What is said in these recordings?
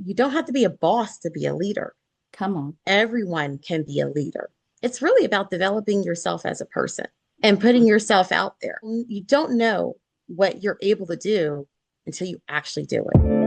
you don't have to be a boss to be a leader. Come on. Everyone can be a leader. It's really about developing yourself as a person and putting yourself out there. You don't know what you're able to do until you actually do it.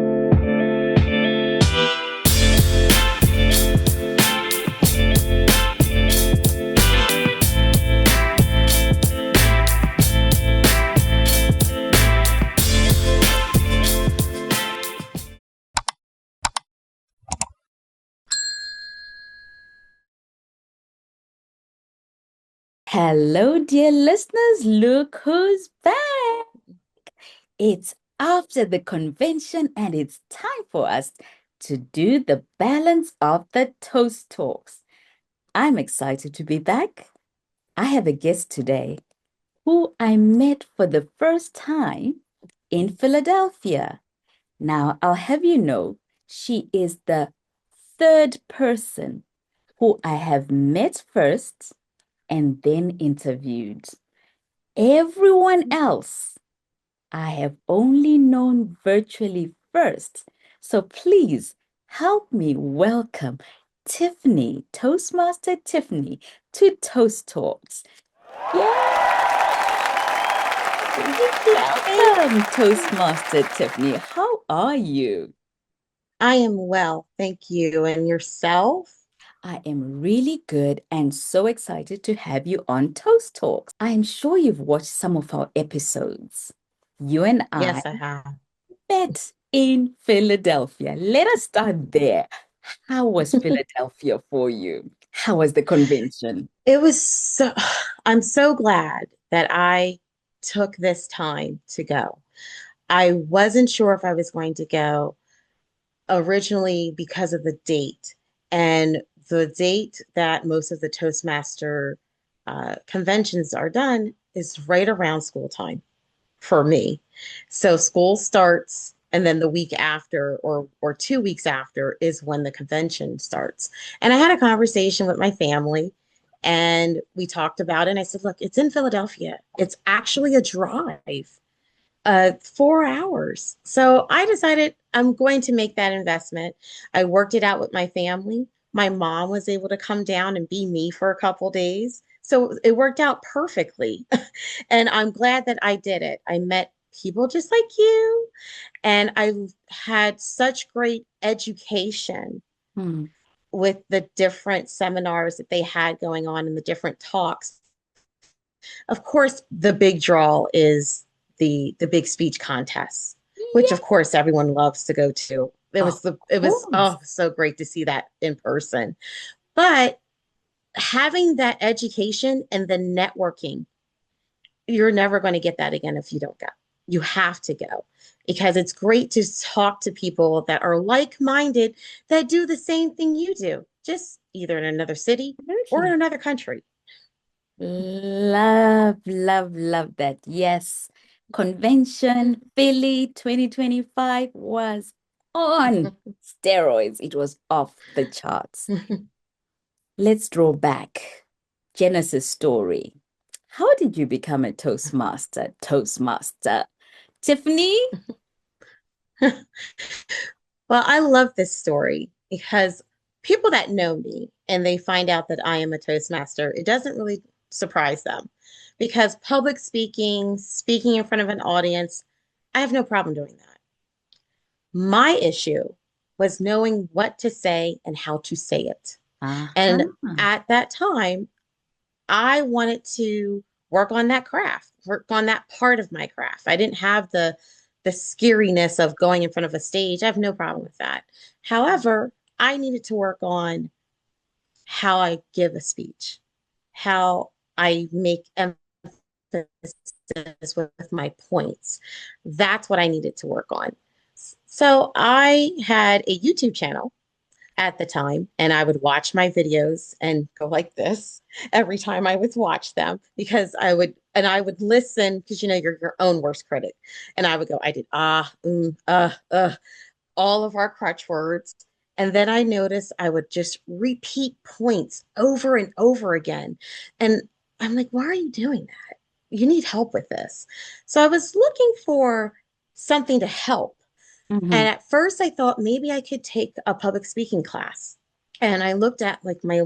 Hello, dear listeners. Look who's back. It's after the convention, and it's time for us to do the balance of the Toast Talks. I'm excited to be back. I have a guest today who I met for the first time in Philadelphia. Now, I'll have you know, she is the third person who I have met first and then interviewed. Everyone else I have only known virtually first. So please help me welcome Tiffany, Toastmaster Tiffany, to Toast Talks. Welcome, Toastmaster Tiffany. How are you? I am well, thank you. And yourself? I am really good and so excited to have you on Toast Talks. I am sure you've watched some of our episodes. You and I Yes, I have. met in Philadelphia. Let us start there. How was Philadelphia for you? How was the convention? It was so, I'm so glad that I took this time to go. I wasn't sure if I was going to go originally because of the date. And the date that most of the Toastmaster conventions are done is right around school time for me. So school starts, and then the week after or 2 weeks after is when the convention starts. And I had a conversation with my family and we talked about it. And I said, look, it's in Philadelphia. It's actually a drive, 4 hours. So I decided I'm going to make that investment. I worked it out with my family. My mom was able to come down and be me for a couple days. So it worked out perfectly. And I'm glad that I did it. I met people just like you, and I had such great education Hmm. with the different seminars that they had going on and the different talks. Of course, the big draw is the big speech contest, which Yeah, of course everyone loves to go to. of It was course. so great to see that in person. But having that education and the networking, you're never going to get that again if you don't go. You have to go because it's great to talk to people that are like-minded that do the same thing you do, just either in another city or in Absolutely. another country. Love, love, love that. Yes. Convention Philly 2025 was on steroids. It was off the charts. Let's draw back. Genesis story. How did you become a Toastmaster? Toastmaster. Tiffany? Well, I love this story because people that know me and they find out that I am a Toastmaster, it doesn't really surprise them because public speaking, speaking in front of an audience, I have no problem doing that. My issue was knowing what to say and how to say it. Uh-huh. And at that time, I wanted to work on that craft, work on that part of my craft. I didn't have the scariness of going in front of a stage. I have no problem with that. However, I needed to work on how I give a speech, how I make emphasis with my points. That's what I needed to work on. So I had a YouTube channel at the time, and I would watch my videos and go like this every time I would watch them because I would listen because you're your own worst critic. And I would go, I did all of our crutch words. And then I noticed I would just repeat points over and over again. And I'm like, why are you doing that? You need help with this. So I was looking for something to help. Hmm. And at first I thought maybe I could take a public speaking class. And I looked at like the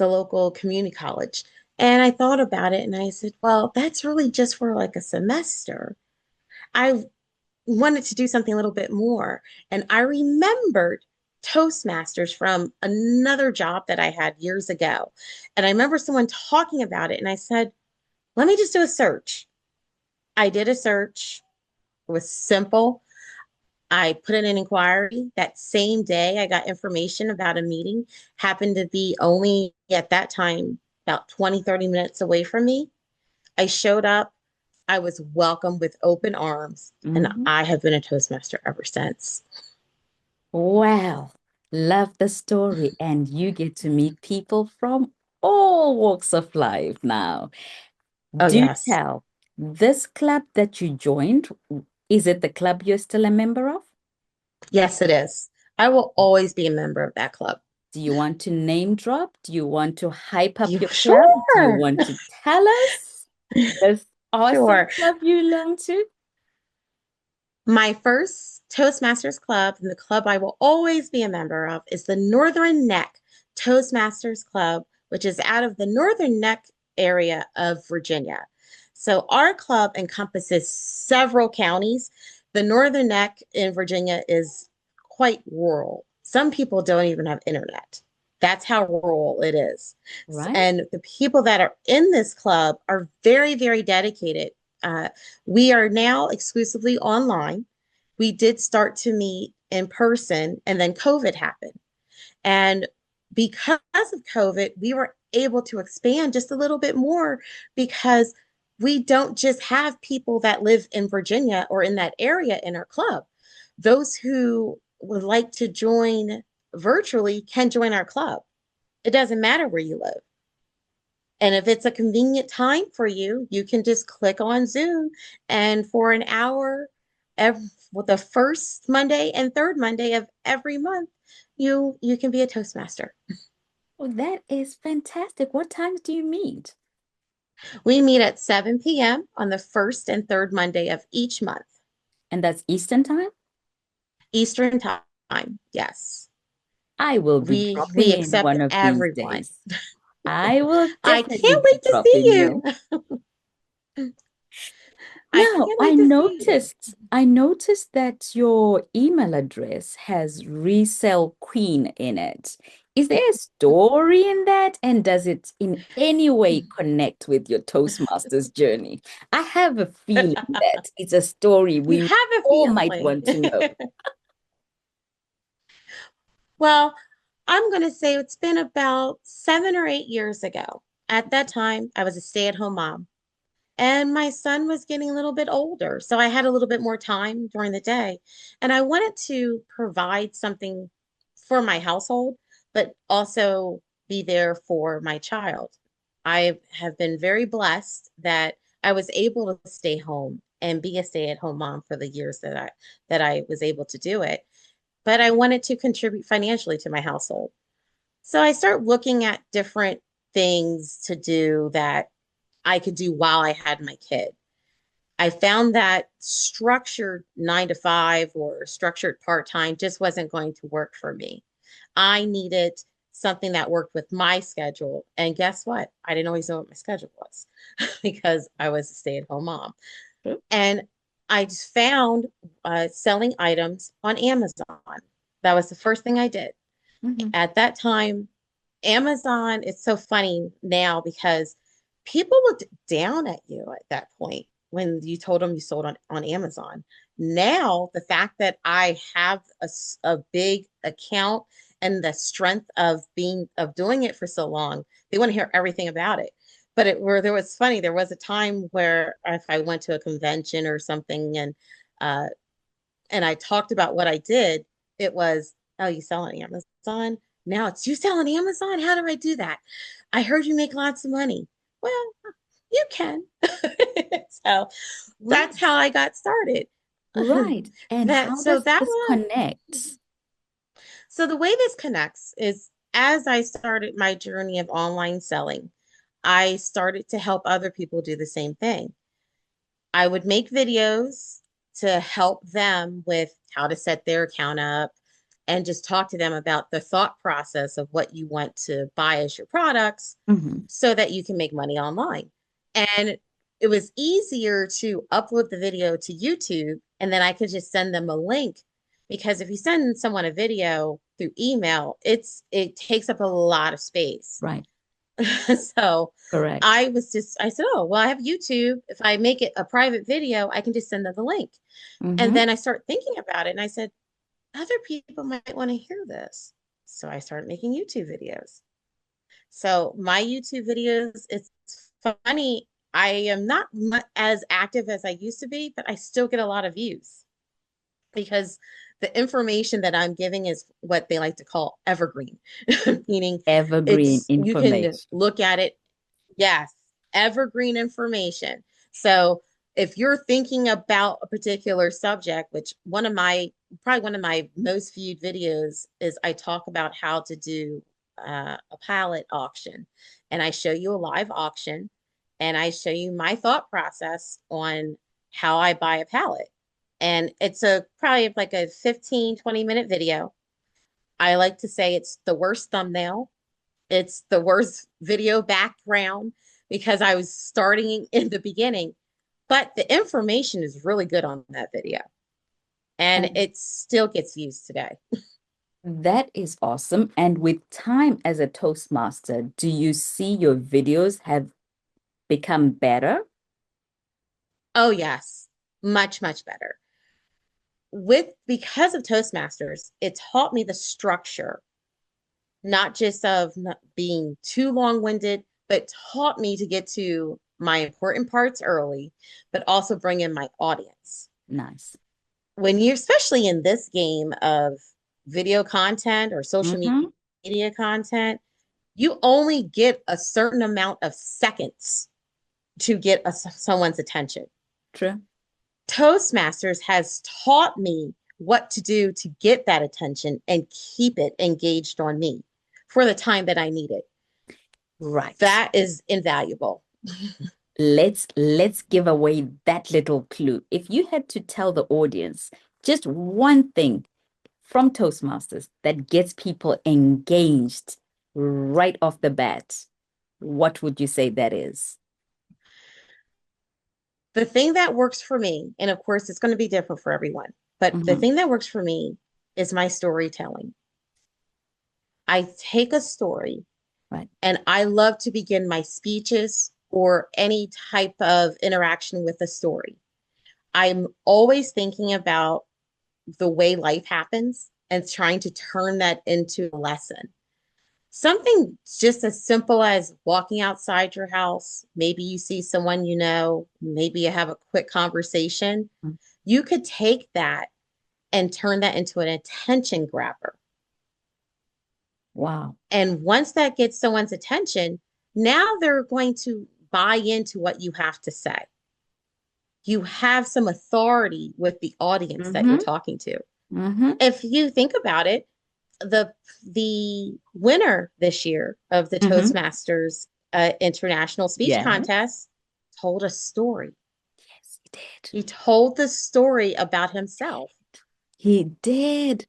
local community college. And I thought about it and I said, well, that's really just for like a semester. I wanted to do something a little bit more. And I remembered Toastmasters from another job that I had years ago. And I remember someone talking about it and I said, let me just do a search. I did a search. It was simple. I put in an inquiry. That same day, I got information about a meeting, happened to be only at that time about 20, 30 minutes away from me. I showed up. I was welcomed with open arms, and Hmm. I have been a Toastmaster ever since. Wow. Love the story. And you get to meet people from all walks of life now. Oh, Do yes. tell, this club that you joined, is it the club you're still a member of? Yes, it is. I will always be a member of that club. Do you want to name drop? Do you want to hype up You your club? Do you sure? want to tell us this awesome Sure. club you belong to? My first Toastmasters club, and the club I will always be a member of, is the Northern Neck Toastmasters Club, which is out of the Northern Neck area of Virginia. So our club encompasses several counties. The Northern Neck in Virginia is quite rural. Some people don't even have internet. That's how rural it is. Right? And the people that are in this club are very, very dedicated. We are now exclusively online. We did start to meet in person, and then COVID happened. And because of COVID, we were able to expand just a little bit more because we don't just have people that live in Virginia or in that area in our club. Those who would like to join virtually can join our club. It doesn't matter where you live. And if it's a convenient time for you, you can just click on Zoom and for an hour with the first Monday and third Monday of every month, you can be a Toastmaster. Oh, that is fantastic. What times do you meet? We meet at 7 p.m. on the first and third Monday of each month, And that's Eastern time? Eastern time. Yes. I will be We dropping in accept one of these everyone. days. I will I definitely can't be wait to see dropping you. in. I Now, can't wait to see you. I noticed that your email address has Resell Queen in it. Is there a story in that? And does it in any way connect with your Toastmasters journey? I have a feeling that it's a story You we have a all might feeling. want to know. Well, I'm going to say it's been about 7 or 8 years ago. At that time, I was a stay-at-home mom, and my son was getting a little bit older. So I had a little bit more time during the day. And I wanted to provide something for my household, but also be there for my child. I have been very blessed that I was able to stay home and be a stay-at-home mom for the years that I was able to do it. But I wanted to contribute financially to my household. So I started looking at different things to do that I could do while I had my kid. I found that structured 9 to 5 or structured part time just wasn't going to work for me. I needed something that worked with my schedule. And guess what? I didn't always know what my schedule was because I was a stay at home mom. And I just found selling items on Amazon. That was the first thing I did. Mhm. At that time, Amazon, it's so funny now because people looked down at you at that point when you told them you sold on Amazon. Now, the fact that I have a big account and the strength of doing it for so long, they want to hear everything about it. But where there was funny, there was a time where if I went to a convention or something uh, and I talked about what I did, it was, oh, you sell on Amazon? Now it's you sell on Amazon? How do I do that? I heard you make lots of money. Well, you can. So that's how Right, I got started. right. And that how so does that this was connect? so the way this connects is as I started my journey of online selling, I started to help other people do the same thing. I would make videos to help them with how to set their account up and just talk to them about the thought process of what you want to buy as your products Hmm. so that you can make money online. And it was easier to upload the video to YouTube and then I could just send them a link because if you send someone a video through email, it takes up a lot of space. Right. So Correct. I said, oh, well, I have YouTube. If I make it a private video, I can just send them the link. And Hmm. then I start thinking about it and I said, other people might want to hear this. So I started making YouTube videos. So my YouTube videos, it's funny. I am not as active as I used to be, but I still get a lot of views because the information that I'm giving is what they like to call evergreen, meaning Evergreen you can information. look at it. Yes, evergreen information. So if you're thinking about a particular subject, which probably one of my most viewed videos is I talk about how to do a pallet auction. And I show you a live auction and I show you my thought process on how I buy a pallet. And it's probably like a 15-20 minute video. I like to say it's the worst thumbnail, it's the worst video background because I was starting in the beginning, but the information is really good on that video and And it still gets views today. that is awesome. And with time as a Toastmaster, do you see your videos have become better? Oh, yes, much, much better. Because of Toastmasters, it taught me the structure, not just of not being too long-winded, but taught me to get to my important parts early, but also bring in my audience. Nice. When you're especially in this game of video content or social Mm-hmm. media content, you only get a certain amount of seconds to get someone's attention. True. Toastmasters has taught me what to do to get that attention and keep it engaged on me for the time that I need it. Right. That is invaluable. Let's give away that little clue. If you had to tell the audience just one thing from Toastmasters that gets people engaged right off the bat, what would you say that is? The thing that works for me, and of course, it's going to be different for everyone, but the Hmm. thing that works for me is my storytelling. I take a story Right. and I love to begin my speeches or any type of interaction with a story. I'm always thinking about the way life happens and trying to turn that into a lesson. Something just as simple as walking outside your house. Maybe you see someone you know, maybe you have a quick conversation. You could take that and turn that into an attention grabber. Wow. And once that gets someone's attention, now they're going to buy into what you have to say. You have some authority with the audience that you're Mm-hmm. talking to. Mm-hmm. If you think about it, the winner this year of the Mm-hmm. Toastmasters International Speech Yes. Contest told a story. Yes, he did. He told the story about himself. He did.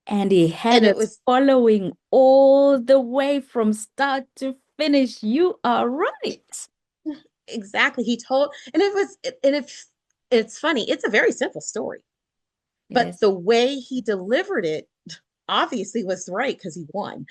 And he had And it us was following all the way from start to finish. You are right. exactly, he told, and if it's funny, it's a very simple story, It but is. the way he delivered it obviously was right because he won.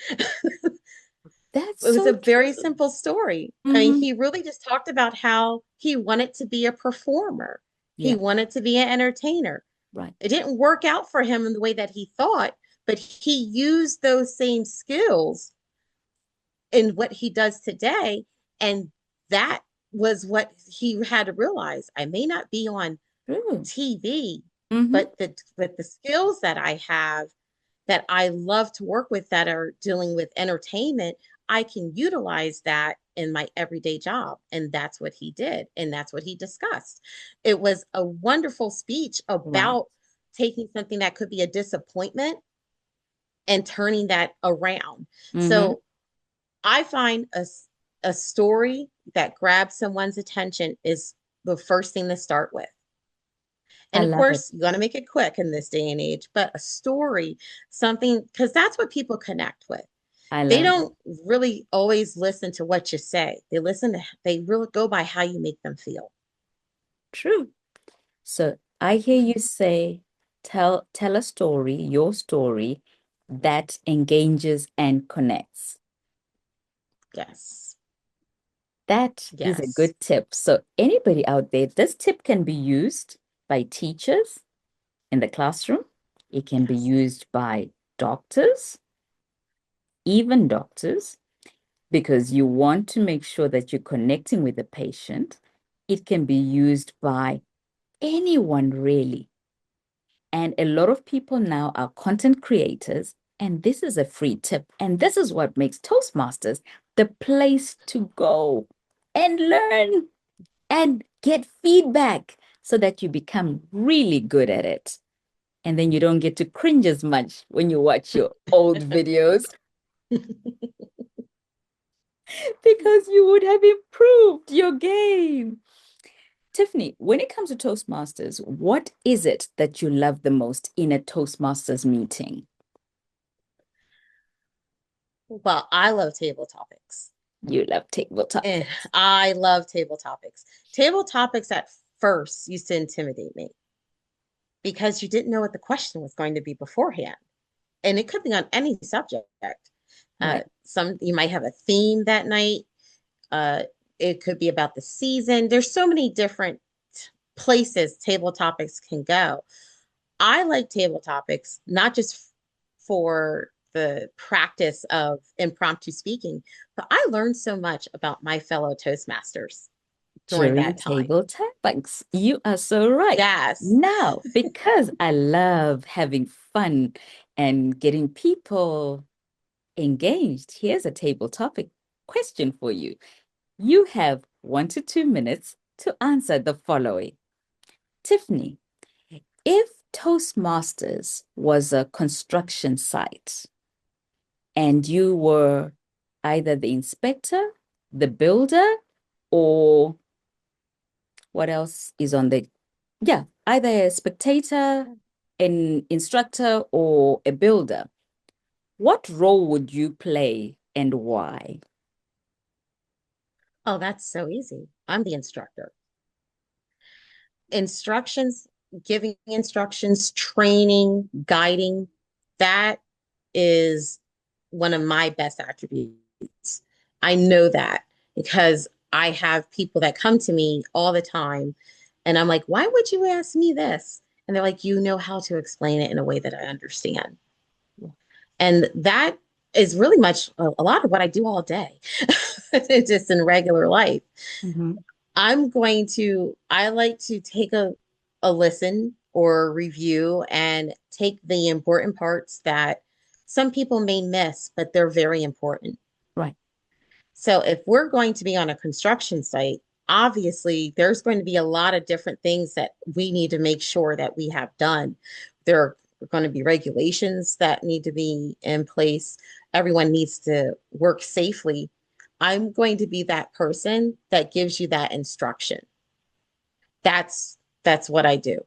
That's It was a so very true. simple story. I mean, Hmm. he really just talked about how he wanted to be a performer. He Yeah, wanted to be an entertainer. right. It didn't work out for him in the way that he thought, but he used those same skills in what he does today. And that was what he had to realize. I may not be on True. TV, Hmm. but the skills that I have that I love to work with that are dealing with entertainment, I can utilize that in my everyday job. And that's what he did. And that's what he discussed. It was a wonderful speech Right. about taking something that could be a disappointment and turning that around. Hmm. So I find a story that grabs someone's attention is the first thing to start with. I And of love it. course, you got to make it quick in this day and age, but a story, something, because that's what people connect with. I They love it. don't really always listen to what you say. They really go by how you make them feel. True. So I hear you say, tell a story, your story that engages and connects. Yes. That is a Yes. good tip. So anybody out there, this tip can be used by teachers in the classroom. It can be Yes. used by doctors, even doctors, because you want to make sure that you're connecting with the patient. It can be used by anyone really. And a lot of people now are content creators. And this is a free tip. And this is what makes Toastmasters the place to go and learn and get feedback so that you become really good at it. And then you don't get to cringe as much when you watch your old videos because you would have improved your game. Tiffany, when it comes to Toastmasters, what is it that you love the most in a Toastmasters meeting? Well, I love table topics. You love table And topics. I love table topics. Table topics at first used to intimidate me because you didn't know what the question was going to be beforehand. And it could be on any subject. Right. Some you might have a theme that night. Uh, it could be about the season. There's so many different places table topics can go. I like table topics, not just for the practice of impromptu speaking, but I learned so much about my fellow Toastmasters during During that time. table topics. You are so right. Yes. Now, because I love having fun and getting people engaged, here's a table topic question for you. You have 1 to 2 minutes to answer the following. Tiffany, if Toastmasters was a construction site and you were either the inspector, the builder, or what else is on the, yeah, either a spectator, an instructor, or a builder, what role would you play and why? Oh, that's so easy. I'm the instructor. Instructions, giving instructions, training, guiding, that is one of my best attributes. I know that because I have people that come to me all the time and I'm like, why would you ask me this? And they're like, you know how to explain it in a way that I understand. And that is really much a lot of what I do all day, just in regular life. Mhm. I like to take a listen or review and take the important parts that some people may miss, but they're very important. Right. So if we're going to be on a construction site, obviously there's going to be a lot of different things that we need to make sure that we have done. There are going to be regulations that need to be in place. Everyone needs to work safely. I'm going to be that person that gives you that instruction. That's what I do.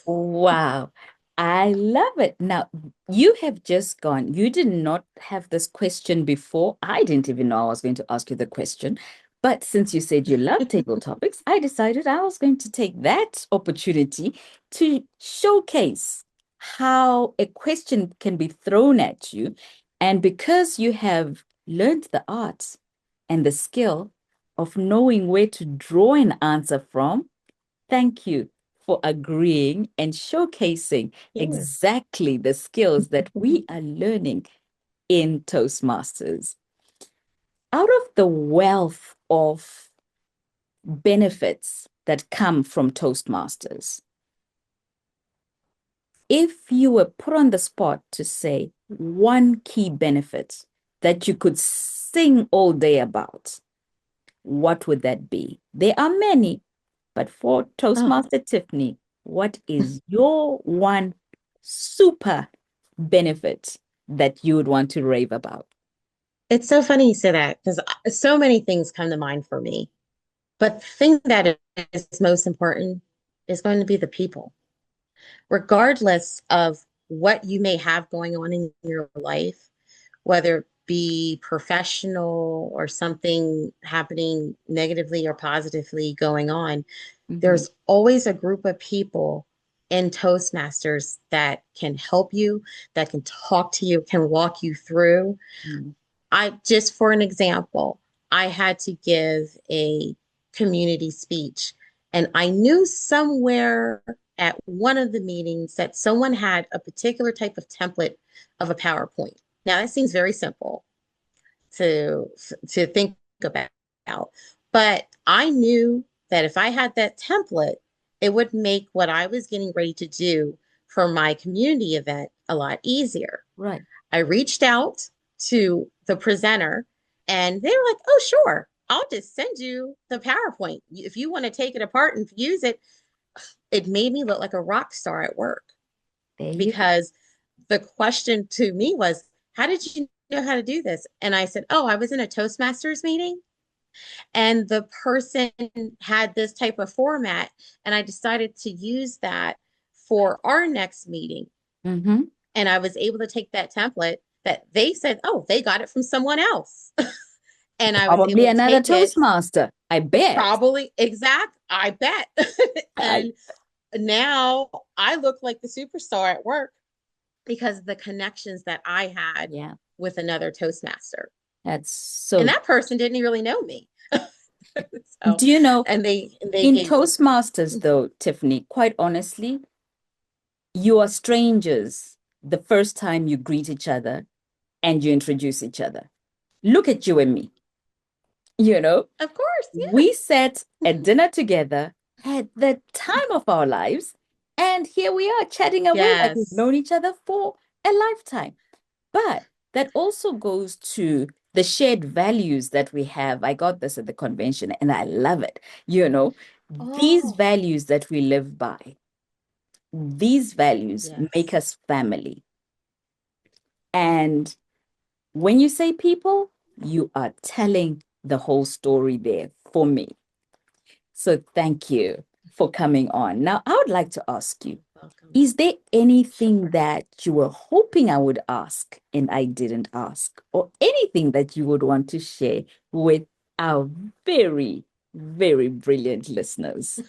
Wow. I love it. Now, you have just gone. You did not have this question before. I didn't even know I was going to ask you the question. But since you said you love table topics, I decided I was going to take that opportunity to showcase how a question can be thrown at you. And because you have learned the art and the skill of knowing where to draw an answer from, thank you for agreeing and showcasing Yeah. exactly the skills that we are learning in Toastmasters. Out of the wealth of benefits that come from Toastmasters, if you were put on the spot to say one key benefit that you could sing all day about, what would that be? There are many, but for Oh, Toastmaster Tiffany, what is your one super benefit that you would want to rave about? it's so funny you say that because so many things come to mind for me. But the thing that is most important is going to be the people. regardless of what you may have going on in your life, whether it be professional or something happening negatively or positively going on, Hmm. there's always a group of people in Toastmasters that can help you, that can talk to you, can walk you through. Mm. I just for an example, I had to give a community speech, and I knew somewhere at one of the meetings that someone had a particular type of template of a PowerPoint. Now that seems very simple to to think about, but I knew that if I had that template, it would make what I was getting ready to do for my community event a lot easier. Right. I reached out to the presenter and they were like, oh, sure, I'll just send you the PowerPoint. If you want to take it apart and use it, it made me look like a rock star at work There you go. because the question to me was, how did you know how to do this? And I said, oh, I was in a Toastmasters meeting and the person had this type of format. And I decided to use that for our next meeting. Hmm. And I was able to take that template that they said, oh, they got it from someone else. And I was Probably able to another take it, Toastmaster, I bet. probably exact, I bet. I, And now I look like the superstar at work because of the connections that I had yeah, with another Toastmaster. that's And so. that person didn't really know me. So, Do you know, and they in gave me, Toastmasters, though, Tiffany, quite honestly, you are strangers the first time you greet each other and you introduce each other. Look at you and me. You know, of course, we sat at dinner together at the time of our lives, and here we are chatting away like we've yes. known each other for a lifetime. But that also goes to the shared values that we have. I got this at the convention and I love it. You know, these Oh, values that we live by, these values make yes. us family. And when you say people, you are telling the whole story there for me. So thank you for coming on. Now, I would like to ask you, Welcome. is there anything Sure. that you were hoping I would ask and I didn't ask, or anything that you would want to share with our very, very brilliant listeners?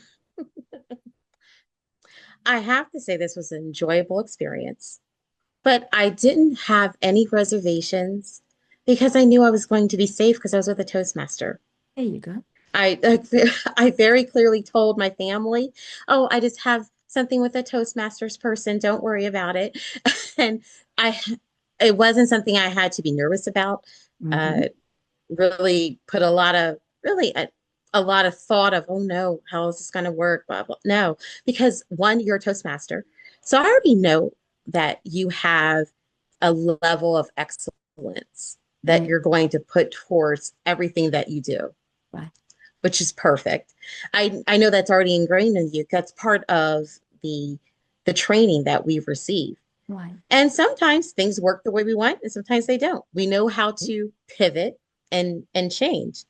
I have to say this was an enjoyable experience, but I didn't have any reservations because I knew I was going to be safe because I was with a Toastmaster. There you go. I very clearly told my family, "Oh, I just have something with a Toastmasters person. Don't worry about it." And I, it wasn't something I had to be nervous about. Hmm. Uh, really put a lot of a lot of thought of, oh no, how is this going to work? Blah, blah. No, because one, you're a Toastmaster. So I already know that you have a level of excellence that Mm. you're going to put towards everything that you do, Right, which is perfect. I know that's already ingrained in you. That's part of the training that we've received. right. And sometimes things work the way we want, and sometimes they don't. We know how to pivot and change.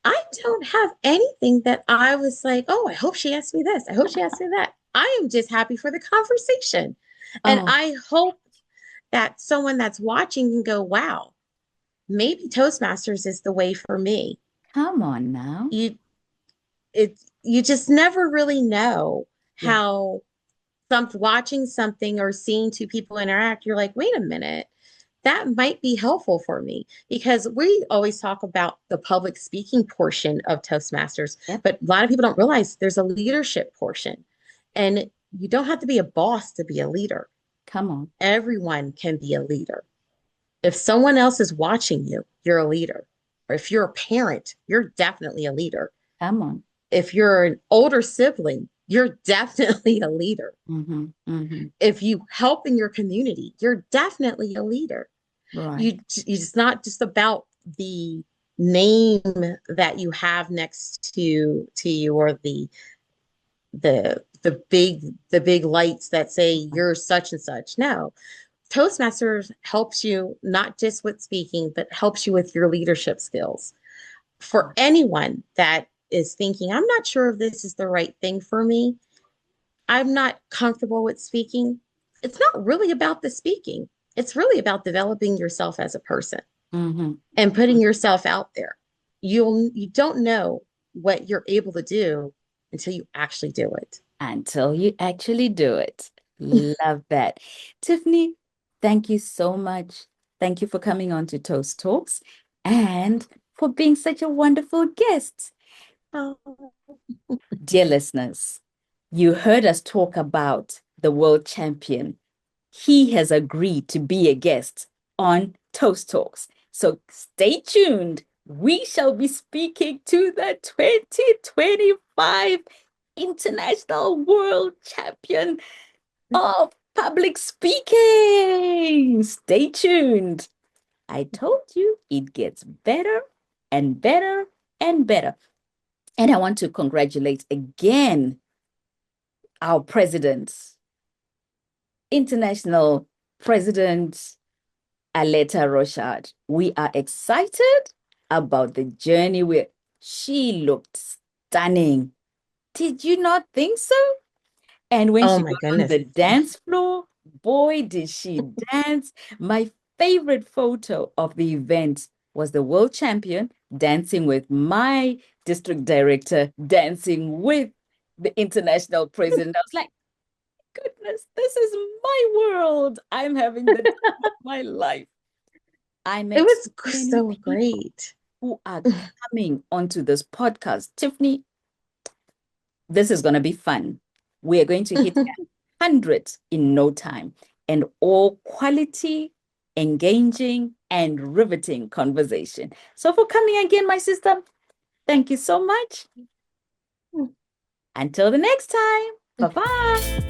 I don't have anything that I was like, oh, I hope she asked me this. I hope she asked me that. I am just happy for the conversation. And Oh, I hope that someone that's watching can go, wow, maybe Toastmasters is the way for me. come on now. You you just never really know Yeah. how watching something or seeing two people interact, you're like, wait a minute, that might be helpful for me because we always talk about the public speaking portion of Toastmasters, Yep. but a lot of people don't realize there's a leadership portion. And you don't have to be a boss to be a leader. Come on. Everyone can be a leader. If someone else is watching you, you're a leader. Or if you're a parent, you're definitely a leader. Come on. If you're an older sibling, you're definitely a leader. Hmm. Hmm. If you help in your community, you're definitely a leader. Right. It's not just about the name that you have next to you or the big lights that say you're such and such. No. Toastmasters helps you not just with speaking, but helps you with your leadership skills. For anyone that is thinking, I'm not sure if this is the right thing for me, I'm not comfortable with speaking, it's not really about the speaking. It's really about developing yourself as a person Mm-hmm. and putting yourself out there. You don't know what you're able to do until you actually do it. Until you actually do it. Love that. Tiffany, thank you so much. Thank you for coming on to Toast Talks and for being such a wonderful guest. Oh, Dear listeners, you heard us talk about the world champion. He has agreed to be a guest on Toast Talks. So stay tuned. We shall be speaking to the 2025 International World Champion of Public Speaking. Stay tuned. I told you it gets better and better and better. And I want to congratulate again our president, International President Aleta Rochard. We are excited about the journey where she looked stunning. Did you not think so? And when oh she my got on goodness. the dance floor, boy, did she dance. My favorite photo of the event was the world champion dancing with my district director, dancing with the international president. I was like, goodness, this is my world. I'm having the time of my life. I It met so was many so people great. who are coming onto this podcast. Tiffany, this is going to be fun. We are going to hit 100 in no time, and all quality, engaging, and riveting conversation. So, for coming again, my sister, thank you so much. Until the next time, bye bye.